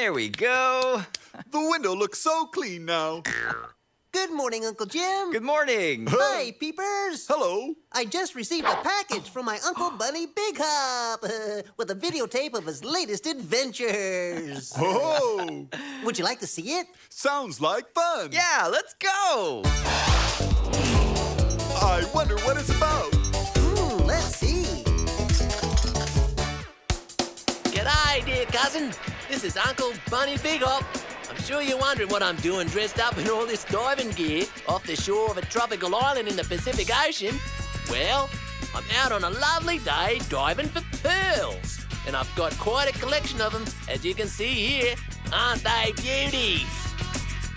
There we go. The window looks so clean now. Good morning, Uncle Jim. Good morning. Hi, peepers. Hello. I just received a package from my Uncle Bunny Big Hop with a videotape of his latest adventures. Oh, Would you like to see it? sounds like fun. Yeah, let's go. I wonder what it's about. Let's see. G'day, dear cousin. This is Uncle Bunny Big Hop. I'm sure you're wondering what I'm doing dressed up in all this diving gear off the shore of a tropical island in the Pacific Ocean. Well, I'm out on a lovely day diving for pearls. And I've got quite a collection of them, as you can see here. Aren't they beauties?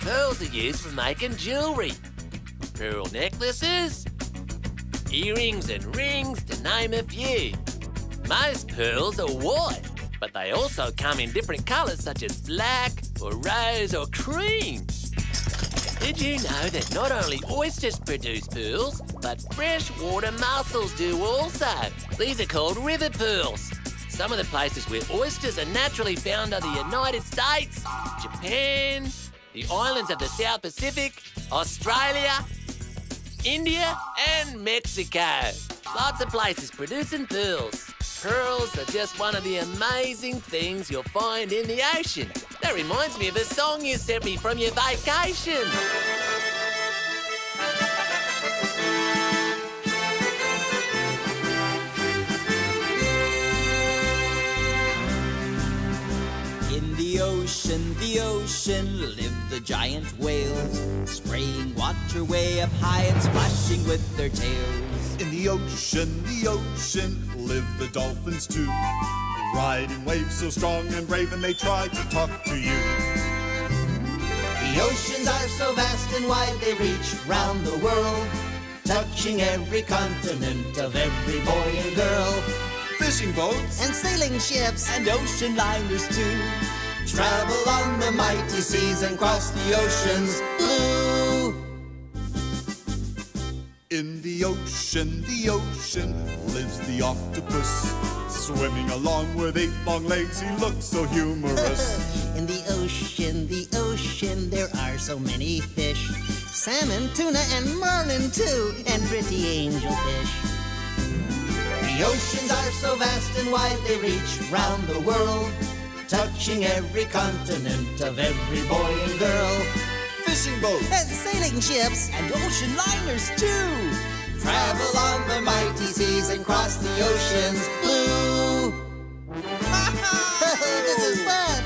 Pearls are used for making jewellery. Pearl necklaces, earrings and rings, to name a few. Most pearls are white, but they also come in different colours such as black or rose or cream. Did you know that not only oysters produce pearls, but freshwater mussels do also? These are called river pearls. Some of the places where oysters are naturally found are the United States, Japan, the islands of the South Pacific, Australia, India and Mexico. Lots of places producing pearls. Pearls are just one of the amazing things you'll find in the ocean. That reminds me of a song you sent me from your vacation. In the ocean live the giant whales, spraying water way up high and splashing with their tails. In the ocean, live the dolphins too. Riding waves so strong and brave, and they try to talk to you. The oceans are so vast and wide, they reach round the world, touching every continent of every boy and girl. Fishing boats And sailing ships And ocean liners too. travel on the mighty seas and cross the oceans blue. In the ocean lives the octopus. Swimming along with 8 long legs, he looks so humorous. In the ocean, there are so many fish. Salmon, tuna, and marlin too, and pretty angelfish. The oceans are so vast and wide, they reach round the world, touching every continent of every boy and girl. Fishing boats And sailing ships And ocean liners too. travel on the mighty seas and cross the oceans blue. This is fun.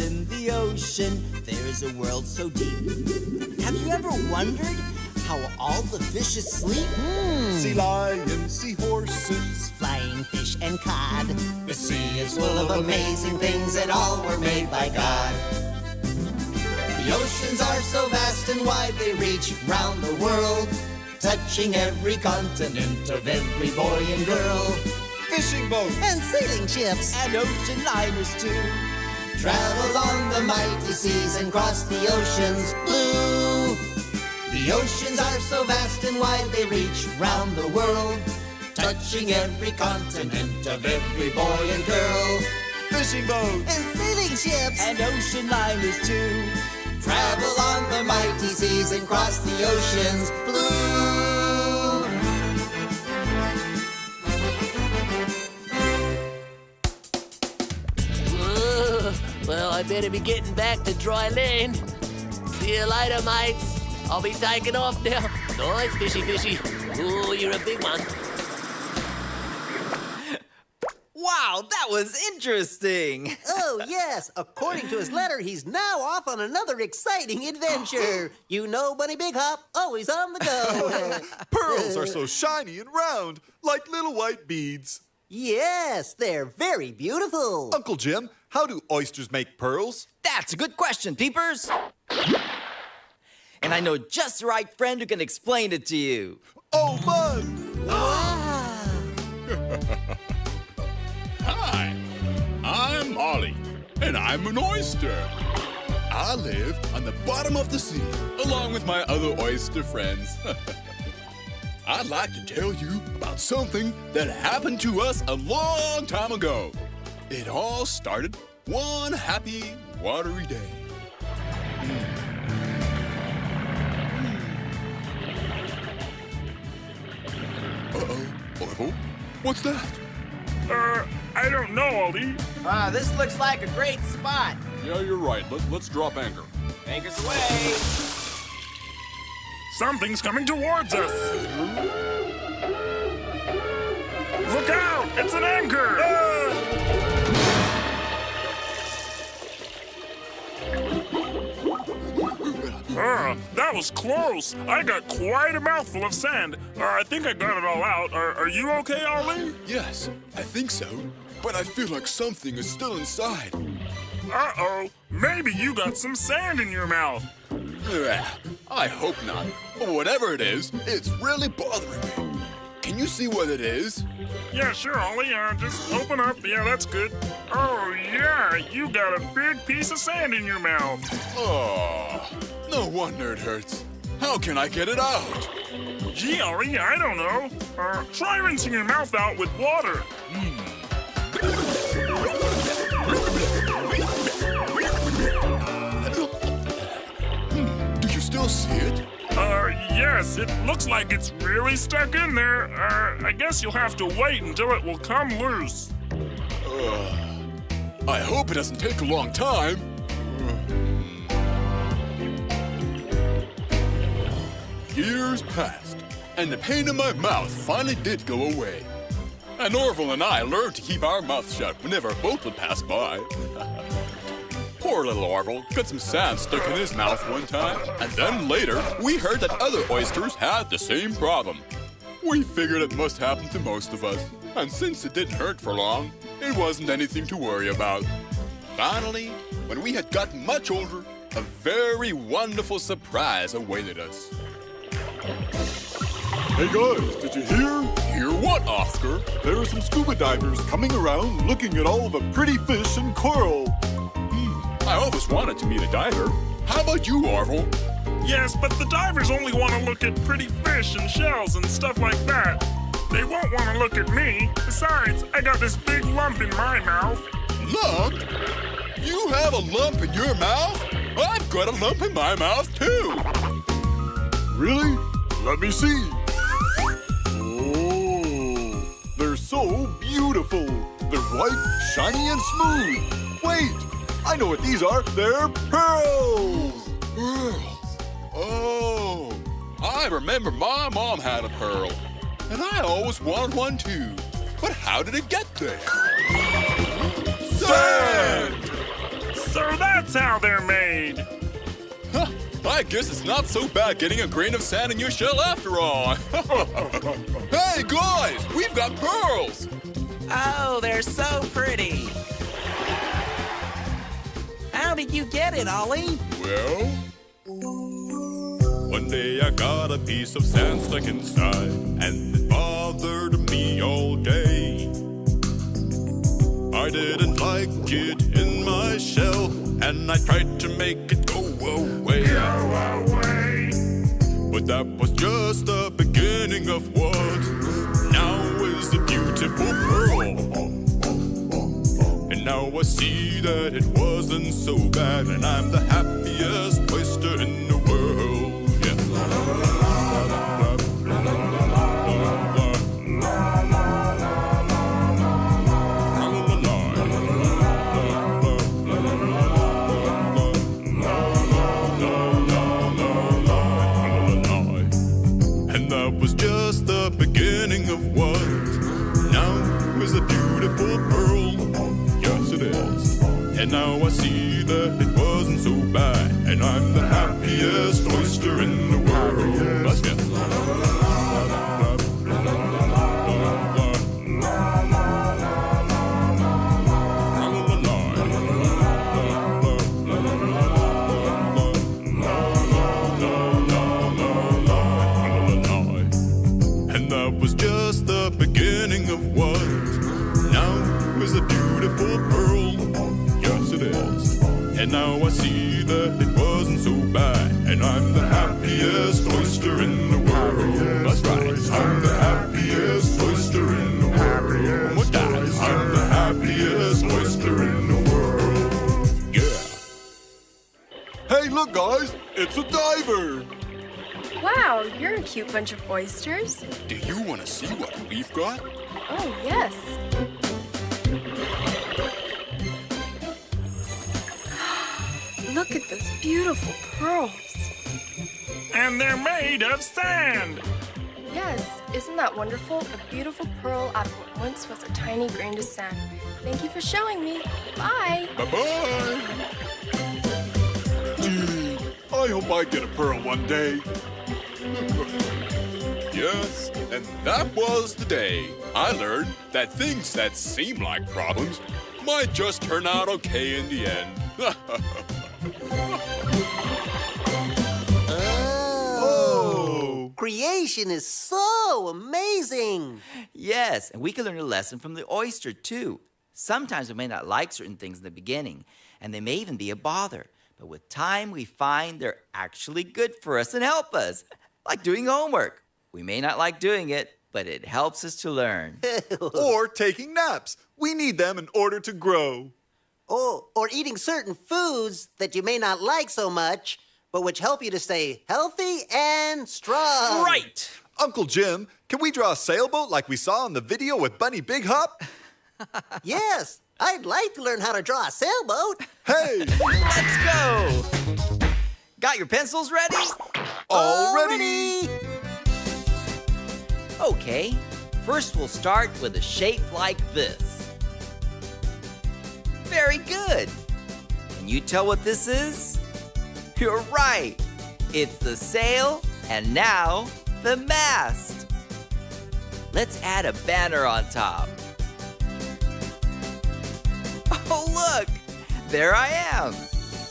In the ocean, there is a world so deep. Have you ever wondered how all the fishes sleep? sea lions, sea horses. Flying fish and cod. The sea is Full of amazing things and all were made by God. The oceans are so vast and wide, they reach round the world, touching every continent of every boy and girl. Fishing boats And sailing ships And ocean liners too. travel on the mighty seas and cross the oceans blue. The oceans are so vast and wide, they reach round the world, touching every continent of every boy and girl. Fishing boats And sailing ships And ocean liners too. travel on the mighty seas and cross the oceans blue. Well, I better be getting back to dry land. See you later, mates. I'll be taking off now. Nice fishy. Ooh, you're a big one. Wow, that was interesting. Oh, yes. According to his letter, he's now off on another exciting adventure. You know Bunny Big Hop, always on the go. Pearls are so shiny and round, like little white beads. Yes, they're very beautiful. Uncle Jim, how do oysters make pearls? That's a good question, peepers. And I know just the right friend who can explain it to you. Oh, fun! Hi, I'm Ollie, and I'm an oyster. I live on the bottom of the sea, along with my other oyster friends. I'd like to tell you about something that happened to us a long time ago. It all started one happy, watery day. Uh-oh. Orville? What's that? I don't know, Ollie. This looks like a great spot. Yeah, you're right. Let's drop anchor. Anchor's away. Something's coming towards us. Look out! It's an anchor! That was close. I got quite a mouthful of sand. I think I got it all out. Are you okay, Ollie? Yes, I think so. But I feel like something is still inside. Uh-oh. Maybe you got some sand in your mouth. Ugh, I hope not. But whatever it is, it's really bothering me. Can you see what it is? Yeah, sure, Ollie. Just open up. Yeah, that's good. Oh, yeah. You got a big piece of sand in your mouth. Oh, no wonder it hurts. How can I get it out? Gee, Ollie, I don't know. Try rinsing your mouth out with water. Do you still see it? Yes, it looks like it's really stuck in there. I guess you'll have to wait until it will come loose. I hope it doesn't take a long time. Years passed, and the pain in my mouth finally did go away. And Orville and I learned to keep our mouths shut whenever a boat would pass by. Poor little Orville got some sand stuck in his mouth one time, and then later we heard that other oysters had the same problem. We figured it must happen to most of us, and since it didn't hurt for long, it wasn't anything to worry about. Finally, when we had gotten much older, a very wonderful surprise awaited us. Hey guys, did you hear? Hear what, Oscar? There are some scuba divers coming around looking at all the pretty fish and coral. I always wanted to meet a diver. How about you, Orville? Yes, but the divers only want to look at pretty fish and shells and stuff like that. They won't want to look at me. Besides, I got this big lump in my mouth. Lump? You have a lump in your mouth? I've got a lump in my mouth, too. Really? Let me see. Oh, they're so beautiful. They're white, shiny, and smooth. Wait, I know what these are. They're pearls. Pearls? Oh, I remember my mom had a pearl. And I always wanted one, too. But how did it get there? Sand! So that's how they're made. Huh, I guess it's not so bad getting a grain of sand in your shell after all. Hey, guys, we've got pearls! Oh, they're so pretty. How did you get it, Ollie? Well, one day I got a piece of sand stuck inside, and it bothered me all day. I didn't like it in my shell, and I tried to make it go away. But that was just the beginning of what now is a beautiful pearl. And now I see that it wasn't so bad, and I'm the happiest oyster in the world. Yeah. And that was just the beginning of what now is a beautiful pearl. Yes, it is. And now I see that it wasn't so bad, and I'm the happiest oyster in the world. Let's get. And that was just the beginning of what now is a beautiful pearl. Yes, it is. And now I see that it wasn't so bad, and I'm the happiest oyster in the world. That's right. I'm the happiest oyster in the world. One more time. I'm the happiest oyster. guys, it's a diver. Wow, you're a cute bunch of oysters. Do you want to see what we've got? Oh, yes. Look at those beautiful pearls. And they're made of sand. Yes, isn't that wonderful? A beautiful pearl out of what once was a tiny grain of sand. Thank you for showing me. Bye. Bye-bye. Gee, I hope I get a pearl one day. Yes, and that was the day I learned that things that seem like problems might just turn out okay in the end. Oh! Creation is so amazing! Yes, and we can learn a lesson from the oyster, too. Sometimes we may not like certain things in the beginning, and they may even be a bother. But with time, we find they're actually good for us and help us. Like doing homework. We may not like doing it, but it helps us to learn. Or taking naps. We need them in order to grow. Oh, or eating certain foods that you may not like so much, but which help you to stay healthy and strong. Right! Uncle Jim, can we draw a sailboat like we saw in the video with Bunny Big Hop? Yes, I'd like to learn how to draw a sailboat. Hey! Let's go! Got your pencils ready? Already! Okay, first we'll start with a shape like this. Very good. Can you tell what this is? You're right. It's the sail and now the mast. Let's add a banner on top. Oh, look! There I am.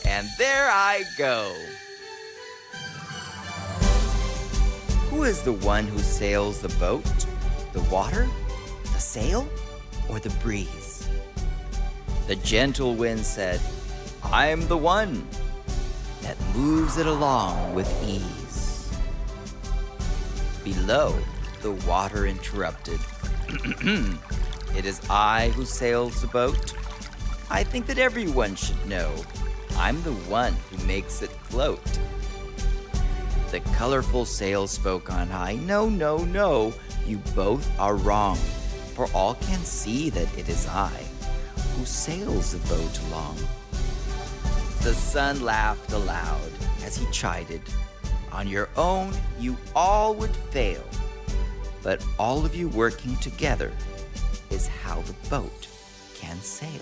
And there I go. Who is the one who sails the boat? The water, the sail, or the breeze? The gentle wind said, I'm the one that moves it along with ease. Below, the water interrupted. It is I who sails the boat. I think that everyone should know I'm the one who makes it float. The colorful sail spoke on high. No, no, no, you both are wrong. For all can see that it is I who sails the boat along. The sun laughed aloud as he chided. On your own, you all would fail. But all of you working together is how the boat can sail.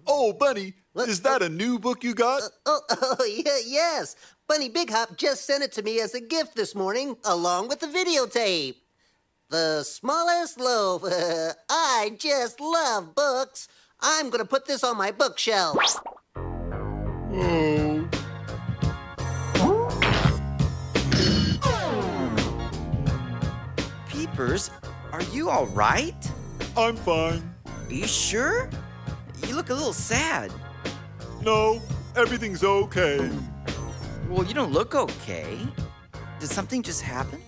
Oh, Bunny, is that a new book you got? Yes. Bunny Big Hop just sent it to me as a gift this morning, along with the videotape. The Smallest Loaf. I just love books. I'm gonna put this on my bookshelf. Oh. Peepers, are you all right? I'm fine. Are you sure? You look a little sad. No, everything's okay. Well, you don't look okay. Did something just happen?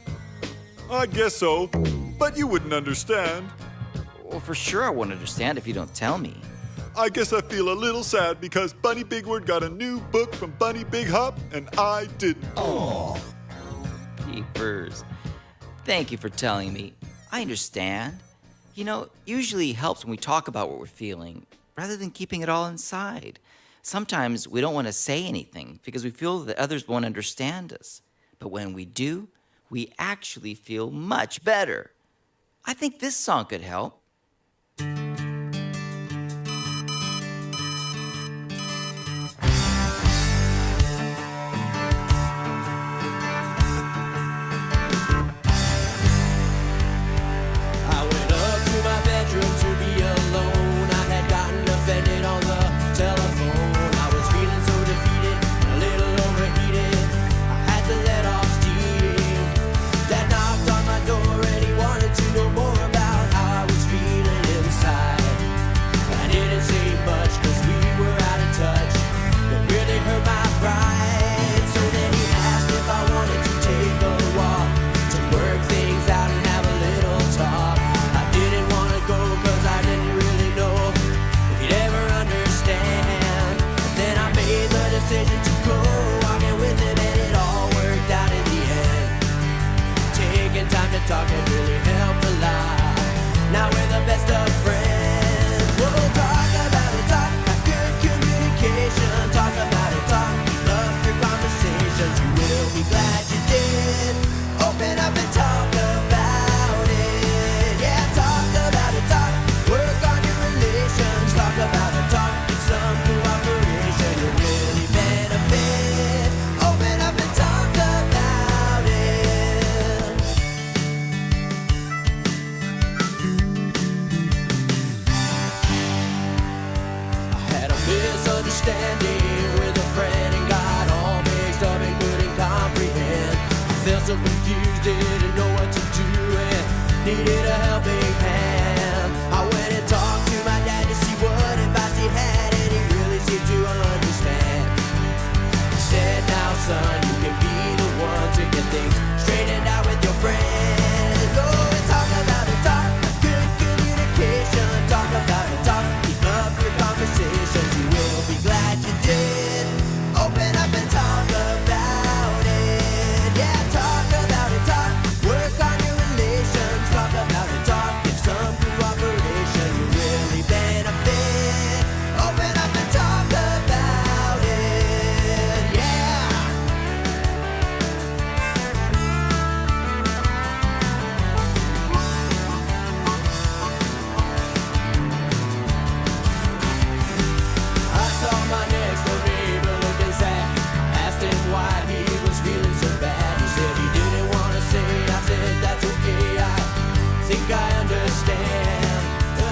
I guess so, but you wouldn't understand. Well, for sure I won't understand if you don't tell me. I guess I feel a little sad because Bunny Big Word got a new book from Bunny Big Hop and I didn't. Oh. Peepers, thank you for telling me. I understand. You know, usually it helps when we talk about what we're feeling rather than keeping it all inside. Sometimes we don't want to say anything because we feel that others won't understand us. But when we do, we actually feel much better. I think this song could help. I went up to my bedroom to be alone. I had gotten offended on the telephone. I was feeling so defeated, a little overheated. I had to let off steam. Dad knocked on my door and he wanted to know more about how I was feeling. Felt so confused, didn't know what to do, and needed a helping hand. I went and talked to my dad to see what advice he had, and he really seemed to understand. He said, now son, you can be the one to get things straightened out with your friends. Oh, and talk about it, talk, good communication. Talk about it, talk, keep up your conversations. You will be glad you did. Open up and talk about it. Yeah, talk about it, talk, work on your relations. Talk about it, talk, get some cooperation. You really benefit. Open up and talk about it. Yeah. I saw my next door neighbor looking sad. Asked him why he was feeling so bad. He said he didn't want to say. I said that's okay, I think I understand.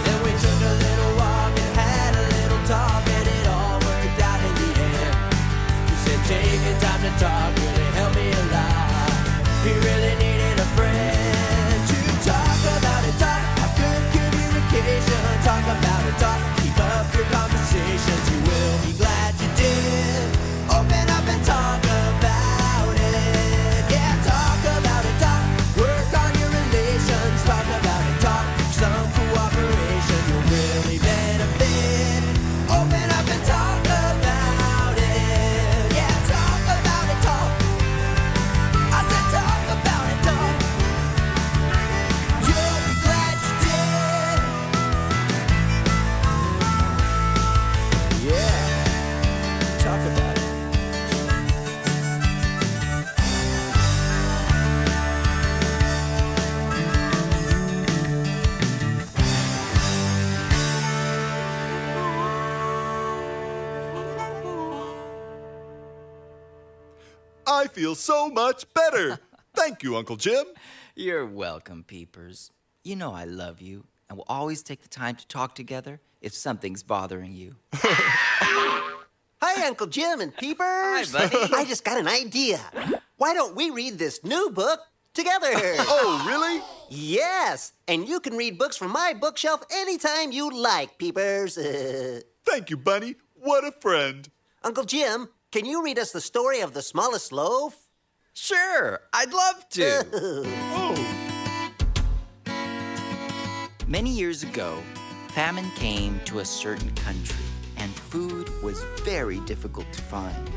Then we took a little walk and had a little talk, and it all worked out in the end. He said taking time to talk really helped me a lot. He really needed a friend to talk about it, talk, have good communication. Talk about it, talk, keep up your conversations. You will be glad you did. Open up and talk about it. Yeah, talk about it, talk, work on your relations. Talk about it, talk, some cooperation. You'll really benefit. Open up and talk about it. Yeah, talk about it, talk. I said talk about it, talk. You'll be glad you did. Yeah, talk about it. I feel so much better. Thank you, Uncle Jim. You're welcome, Peepers. You know I love you, and we'll always take the time to talk together if something's bothering you. Hi, Uncle Jim and Peepers. Hi, buddy. I just got an idea. Why don't we read this new book together? Oh, really? Yes, and you can read books from my bookshelf anytime you like, Peepers. Thank you, Bunny. What a friend. Uncle Jim, can you read us the story of the smallest loaf? Sure, I'd love to. Oh, Many years ago, famine came to a certain country, and food was very difficult to find.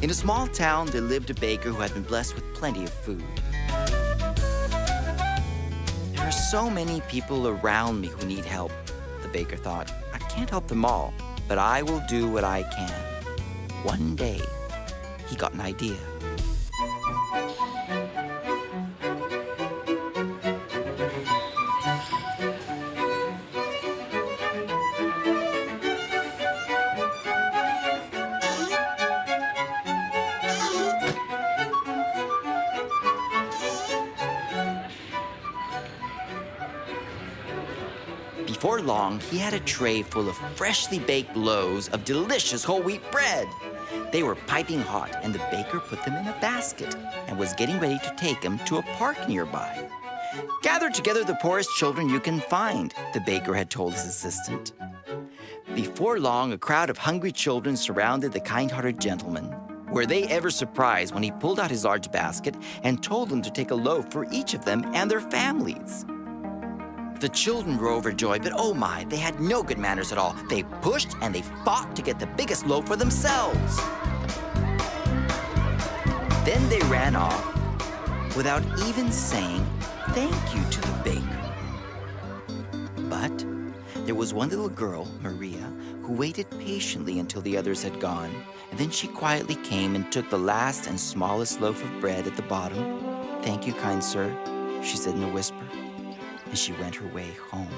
In a small town, there lived a baker who had been blessed with plenty of food. There are so many people around me who need help, the baker thought. I can't help them all, but I will do what I can. One day, he got an idea. Before long, he had a tray full of freshly baked loaves of delicious whole wheat bread. They were piping hot, and the baker put them in a basket and was getting ready to take them to a park nearby. Gather together the poorest children you can find, the baker had told his assistant. Before long, a crowd of hungry children surrounded the kind-hearted gentleman. Were they ever surprised when he pulled out his large basket and told them to take a loaf for each of them and their families? The children were overjoyed, but oh my, they had no good manners at all. They pushed and they fought to get the biggest loaf for themselves. Then they ran off without even saying thank you to the baker. But there was one little girl, Maria, who waited patiently until the others had gone, and then she quietly came and took the last and smallest loaf of bread at the bottom. "Thank you, kind sir," she said in a whisper, and she went her way home.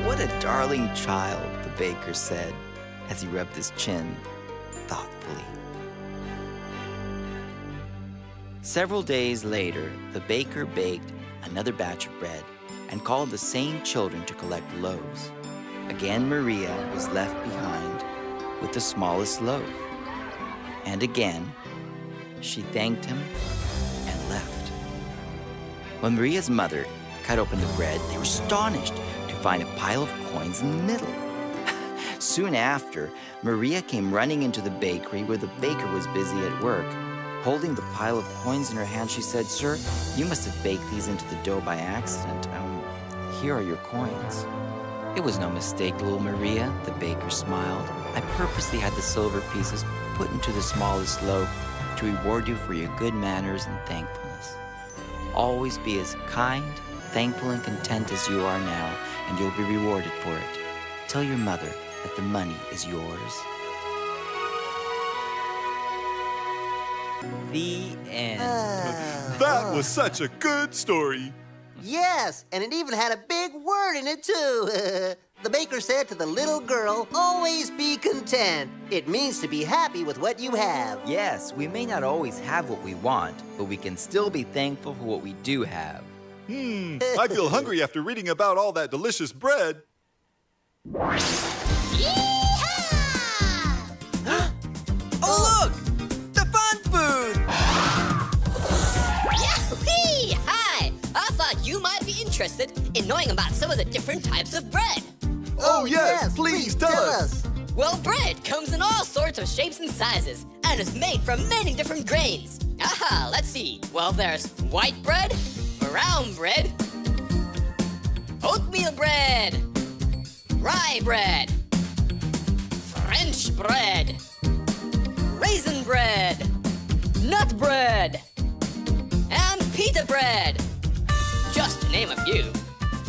"What a darling child," the baker said as he rubbed his chin thoughtfully. Several days later, the baker baked another batch of bread and called the same children to collect loaves. Again, Maria was left behind with the smallest loaf. And again, She thanked him and left. When Maria's mother cut open the bread, they were astonished to find a pile of coins in the middle. Soon after, Maria came running into the bakery where the baker was busy at work. Holding the pile of coins in her hand, she said, "Sir, you must have baked these into the dough by accident. Here are your coins." "It was no mistake, little Maria," the baker smiled. "I purposely had the silver pieces put into the smallest loaf to reward you for your good manners and thankfulness. Always be as kind, thankful, and content as you are now, and you'll be rewarded for it. Tell your mother that the money is yours." The end. That was such a good story. Yes, and it even had a big word in it, too. The baker said to the little girl, "Always be content." It means to be happy with what you have. Yes, we may not always have what we want, but we can still be thankful for what we do have. I feel hungry after reading about all that delicious bread. Oh, look! The fun food! Yahoo! Hi! I thought you might be interested in knowing about some of the different types of bread. Oh, yes, please tell us. Well, bread comes in all sorts of shapes and sizes and is made from many different grains. Aha, let's see. Well, there's white bread, brown bread, oatmeal bread, rye bread, French bread, raisin bread, nut bread, and pita bread. Just to name a few.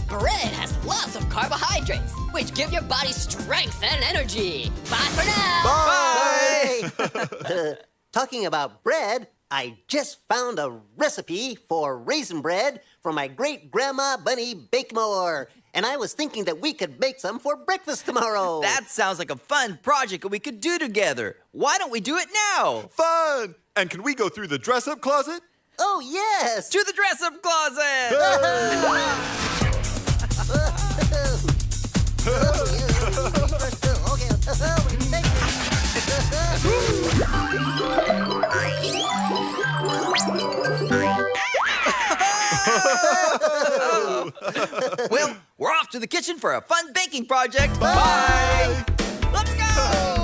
Bread has lots of carbohydrates, which give your body strength and energy. Bye for now. Bye! Talking about bread, I just found a recipe for raisin bread from my great-grandma Bunny Bakemore. And I was thinking that we could make some for breakfast tomorrow. That sounds like a fun project that we could do together. Why don't we do it now? Fun! And can we go through the dress-up closet? Oh, yes! To the dress-up closet! Well, we're off to the kitchen for a fun baking project. Bye! Let's go!